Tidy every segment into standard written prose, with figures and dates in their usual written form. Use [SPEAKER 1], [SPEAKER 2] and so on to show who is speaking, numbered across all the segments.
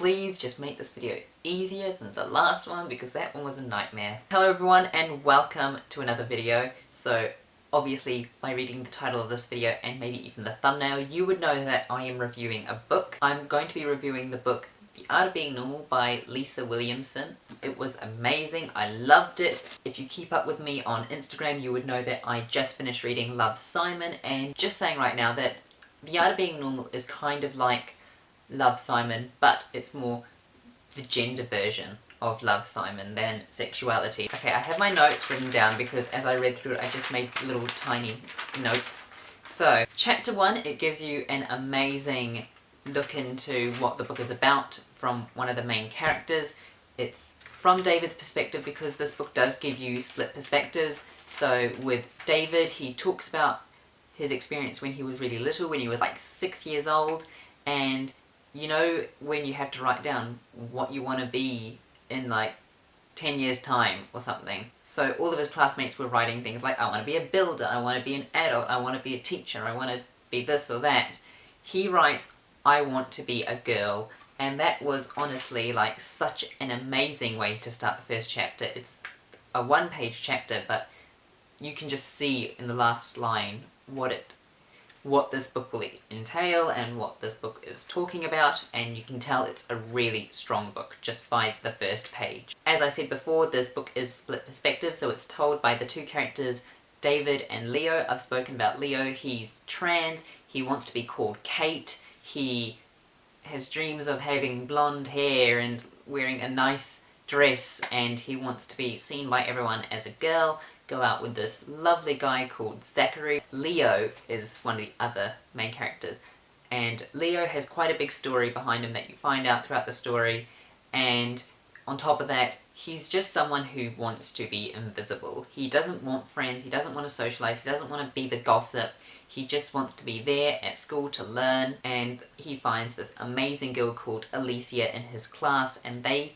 [SPEAKER 1] Please just make this video easier than the last one because that one was a nightmare. Hello everyone and welcome to another video. So obviously by reading the title of this video and maybe even the thumbnail you would know that I am reviewing a book. I'm going to be reviewing the book The Art of Being Normal by Lisa Williamson. It was amazing, I loved it. If you keep up with me on Instagram you would know that I just finished reading Love, Simon, and just saying right now that The Art of Being Normal is kind of like Love, Simon, but it's more the gender version of Love, Simon than sexuality. Okay, I have my notes written down because as I read through it I just made little tiny notes. So, chapter 1, it gives you an amazing look into what the book is about from one of the main characters. It's from David's perspective because this book does give you split perspectives. So with David, he talks about his experience when he was really little, when he was like 6 years old, and you know when you have to write down what you want to be in like 10 years time or something. So all of his classmates were writing things like, I want to be a builder, I want to be an adult, I want to be a teacher, I want to be this or that. He writes, I want to be a girl, and that was honestly like such an amazing way to start the first chapter. It's a one-page chapter, but you can just see in the last line what this book will entail and what this book is talking about, and you can tell it's a really strong book just by the first page. As I said before, this book is split perspective, so it's told by the two characters David and Leo. I've spoken about Leo. He's trans, he wants to be called Kate, he has dreams of having blonde hair and wearing a nice dress, and he wants to be seen by everyone as a girl, go out with this lovely guy called Zachary. Leo is one of the other main characters, and Leo has quite a big story behind him that you find out throughout the story, and on top of that, he's just someone who wants to be invisible. He doesn't want friends, he doesn't want to socialise, he doesn't want to be the gossip, he just wants to be there at school to learn, and he finds this amazing girl called Alicia in his class, and they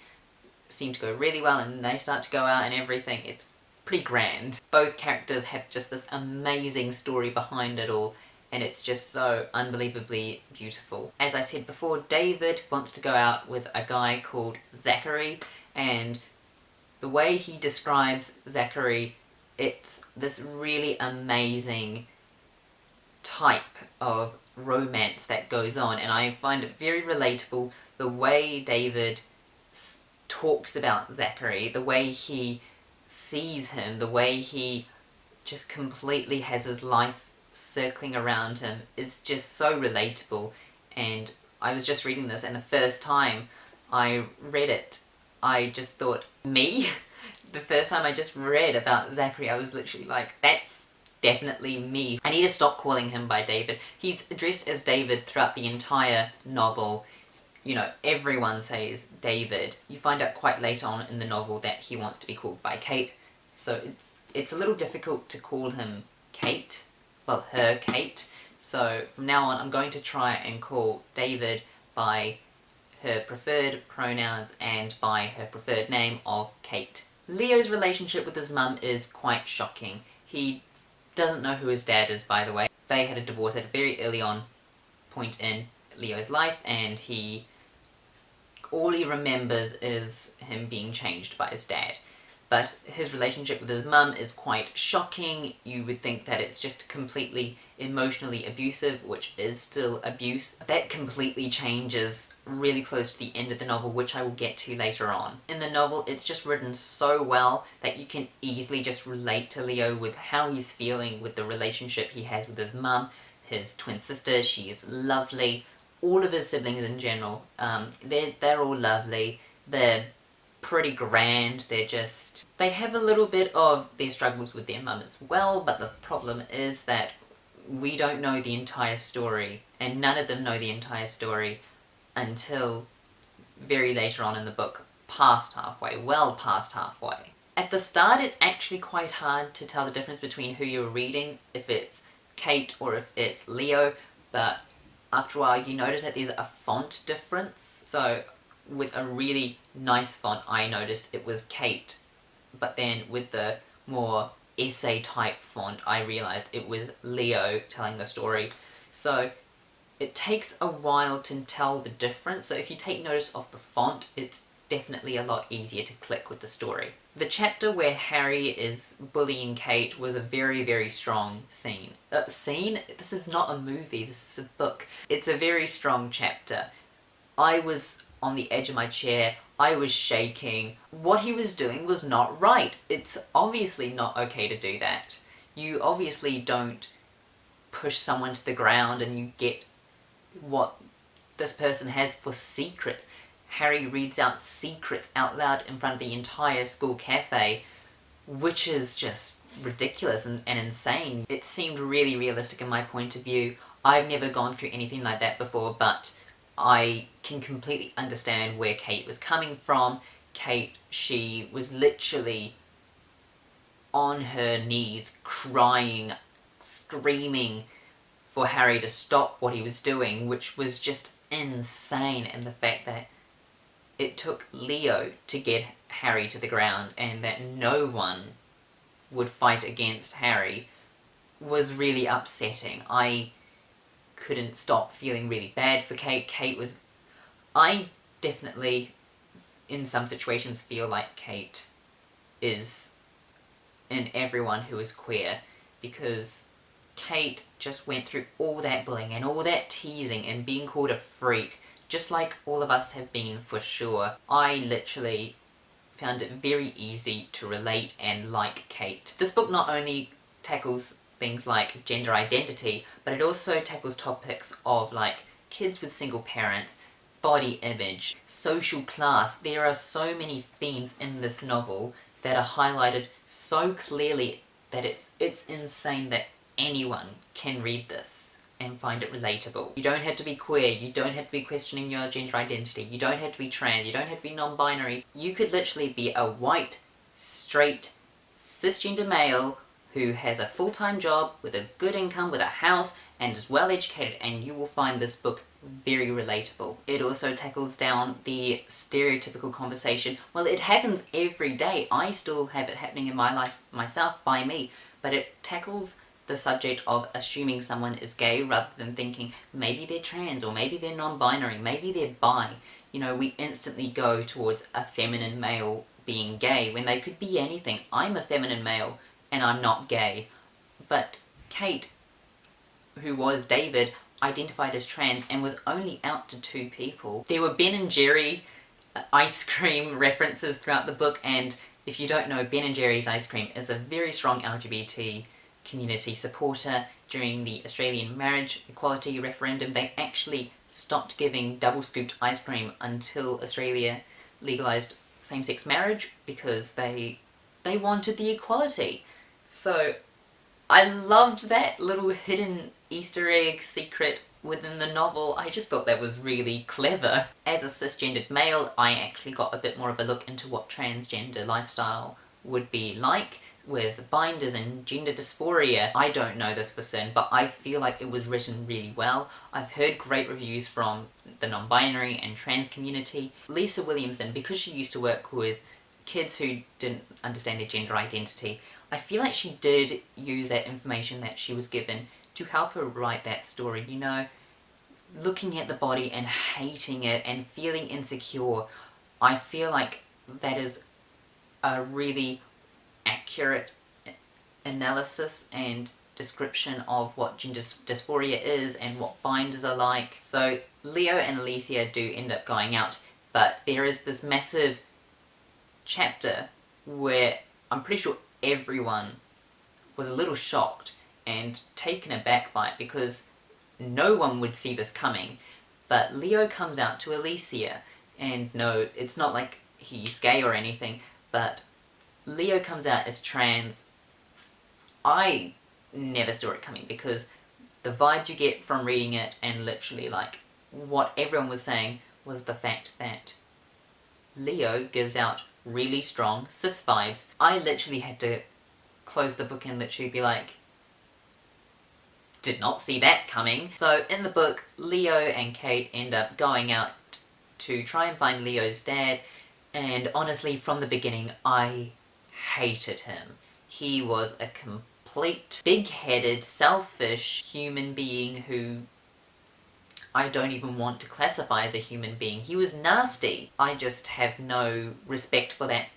[SPEAKER 1] seem to go really well, and they start to go out and everything. It's pretty grand. Both characters have just this amazing story behind it all, and it's just so unbelievably beautiful. As I said before, David wants to go out with a guy called Zachary, and the way he describes Zachary, it's this really amazing type of romance that goes on, and I find it very relatable the way David talks about Zachary, the way he sees him, the way he just completely has his life circling around him. It's just so relatable, and I was just reading this, and the first time I read it I just thought, me? The first time I just read about Zachary I was literally like, that's definitely me. I need to stop calling him by David. He's addressed as David throughout the entire novel. You know, everyone says David. You find out quite late on in the novel that he wants to be called by Kate, so it's a little difficult to call him Kate, well, her Kate. So from now on I'm going to try and call David by her preferred pronouns and by her preferred name of Kate. Leo's relationship with his mum is quite shocking. He doesn't know who his dad is, by the way. They had a divorce at a very early on point in Leo's life, and all he remembers is him being changed by his dad. But his relationship with his mum is quite shocking. You would think that it's just completely emotionally abusive, which is still abuse. That completely changes really close to the end of the novel, which I will get to later on. In the novel, it's just written so well that you can easily just relate to Leo with how he's feeling with the relationship he has with his mum, his twin sister. She is lovely. All of his siblings in general, they're all lovely, they're pretty grand, they have a little bit of their struggles with their mum as well, but the problem is that we don't know the entire story, and none of them know the entire story until very later on in the book, past halfway, well past halfway. At the start it's actually quite hard to tell the difference between who you're reading, if it's Kate or if it's Leo, but after a while you notice that there's a font difference. So with a really nice font I noticed it was Kate, but then with the more essay type font I realised it was Leo telling the story. So it takes a while to tell the difference, so if you take notice of the font, it's definitely a lot easier to click with the story. The chapter where Harry is bullying Kate was a very, very strong scene. Scene? This is not a movie, this is a book. It's a very strong chapter. I was on the edge of my chair, I was shaking. What he was doing was not right. It's obviously not okay to do that. You obviously don't push someone to the ground and you get what this person has for secrets. Harry reads out secrets out loud in front of the entire school cafe, which is just ridiculous and insane. It seemed really realistic in my point of view. I've never gone through anything like that before, but I can completely understand where Kate was coming from. Kate, she was literally on her knees, crying, screaming for Harry to stop what he was doing, which was just insane. And the fact that it took Leo to get Harry to the ground and that no one would fight against Harry was really upsetting. I couldn't stop feeling really bad for Kate. I definitely, in some situations, feel like Kate is in everyone who is queer, because Kate just went through all that bullying and all that teasing and being called a freak, just like all of us have been for sure. I literally found it very easy to relate and like Kate. This book not only tackles things like gender identity, but it also tackles topics of like kids with single parents, body image, social class. There are so many themes in this novel that are highlighted so clearly that it's insane that anyone can read this and find it relatable. You don't have to be queer, you don't have to be questioning your gender identity, you don't have to be trans, you don't have to be non-binary. You could literally be a white, straight, cisgender male who has a full-time job with a good income, with a house, and is well educated, and you will find this book very relatable. It also tackles down the stereotypical conversation. Well, it happens every day. I still have it happening in my life myself, by me, but it tackles the subject of assuming someone is gay rather than thinking maybe they're trans or maybe they're non-binary, maybe they're bi. You know, we instantly go towards a feminine male being gay when they could be anything. I'm a feminine male and I'm not gay. But Kate, who was David, identified as trans and was only out to 2 people. There were Ben and Jerry ice cream references throughout the book, and if you don't know, Ben and Jerry's ice cream is a very strong LGBT community supporter. During the Australian marriage equality referendum, they actually stopped giving double scooped ice cream until Australia legalised same-sex marriage because they wanted the equality. So I loved that little hidden Easter egg secret within the novel. I just thought that was really clever. As a cisgendered male, I actually got a bit more of a look into what transgender lifestyle would be like with binders and gender dysphoria. I don't know this for certain, but I feel like it was written really well. I've heard great reviews from the non-binary and trans community. Lisa Williamson, because she used to work with kids who didn't understand their gender identity, I feel like she did use that information that she was given to help her write that story, you know, looking at the body and hating it and feeling insecure. I feel like that is a really accurate analysis and description of what gender dysphoria is and what binders are like. So Leo and Alicia do end up going out, but there is this massive chapter where I'm pretty sure everyone was a little shocked and taken aback by it because no one would see this coming. But Leo comes out to Alicia, and no, it's not like he's gay or anything, but Leo comes out as trans. I never saw it coming because the vibes you get from reading it and literally like what everyone was saying was the fact that Leo gives out really strong cis vibes. I literally had to close the book and literally be like, did not see that coming. So in the book, Leo and Kate end up going out to try and find Leo's dad, and honestly from the beginning I hated him. He was a complete big-headed, selfish human being who I don't even want to classify as a human being. He was nasty. I just have no respect for that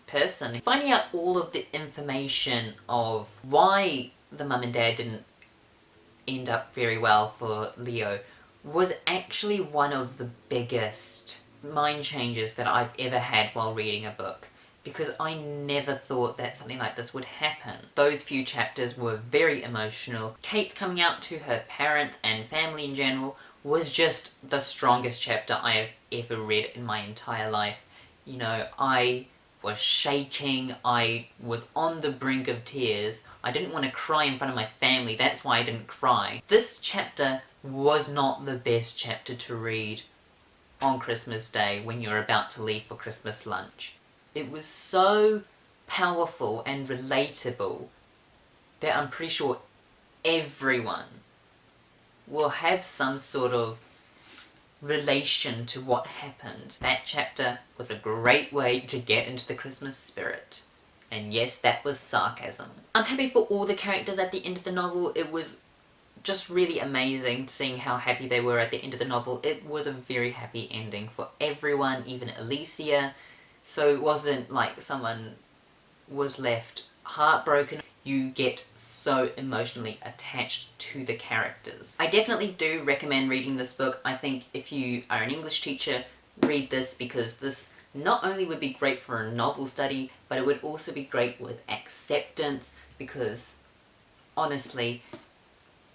[SPEAKER 1] person. Finding out all of the information of why the mum and dad didn't end up very well for Leo was actually one of the biggest mind changes that I've ever had while reading a book, because I never thought that something like this would happen. Those few chapters were very emotional. Kate's coming out to her parents and family in general was just the strongest chapter I have ever read in my entire life. You know, I was shaking, I was on the brink of tears. I didn't want to cry in front of my family, that's why I didn't cry. This chapter was not the best chapter to read on Christmas Day when you're about to leave for Christmas lunch. It was so powerful and relatable that I'm pretty sure everyone will have some sort of relation to what happened. That chapter was a great way to get into the Christmas spirit. And yes, that was sarcasm. I'm happy for all the characters at the end of the novel. It was just really amazing seeing how happy they were at the end of the novel. It was a very happy ending for everyone, even Alicia. So it wasn't like someone was left heartbroken. You get so emotionally attached to the characters. I definitely do recommend reading this book. I think if you are an English teacher, read this, because this not only would be great for a novel study, but it would also be great with acceptance, because honestly,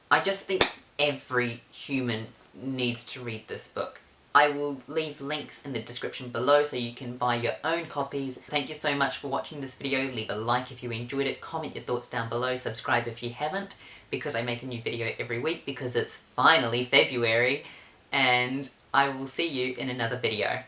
[SPEAKER 1] I just think every human needs to read this book. I will leave links in the description below so you can buy your own copies. Thank you so much for watching this video. Leave a like if you enjoyed it, comment your thoughts down below, subscribe if you haven't, because I make a new video every week because it's finally February, and I will see you in another video.